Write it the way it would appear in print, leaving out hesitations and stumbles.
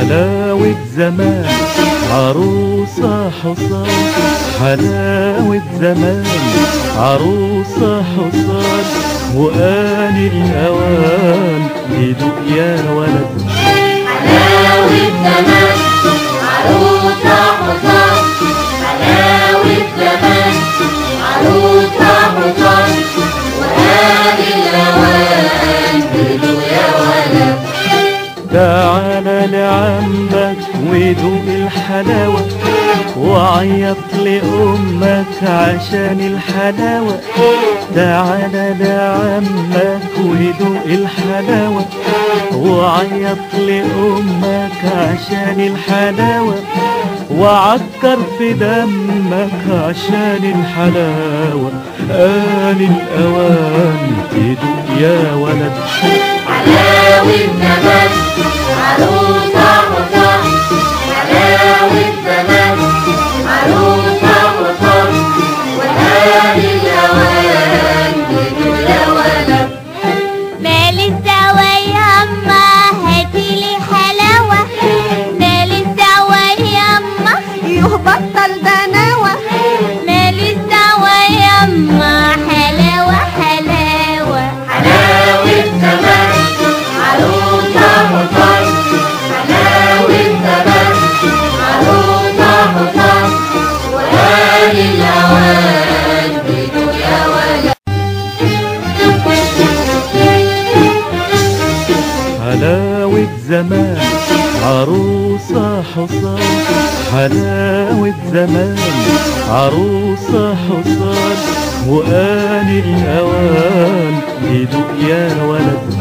حلاوة زمان عروسة حصان، حلاوة زمان عروسة حصان، وآن الأوان يدوق يا ولد. حلاوة زمان عروسة حصان، حلاوة زمان عروسة حصان، وآن الأوان يدوق يا ولد. تعال لعمك ودوق الحلاوة، وعيط لأمك عشان الحلاوة. تعال لعمك ودوق الحلاوة، وعيط لأمك عشان الحلاوة، وعكر في دمك عشان الحلاوة. آن الأوان تدوق يا ولد. حلاوة زمان عروسة حصان، حلاوة زمان عروسة حصان، وآن الأوان يدوق يا ولد. مال الدوا ياما هاتيلي حلاوة، مال الدوا ياما يهبطل دناوة، مال الدوا ياما حلاوة حلاوة. حلاوة زمان عروسة حصان، حلاوة زمان عروسة حصان، وآن الأوان يدوق يا ولد. حلاوة زمان عروسة حصان، حلاوة زمان عروسة حصان، وآن الأوان يدوق يا ولد.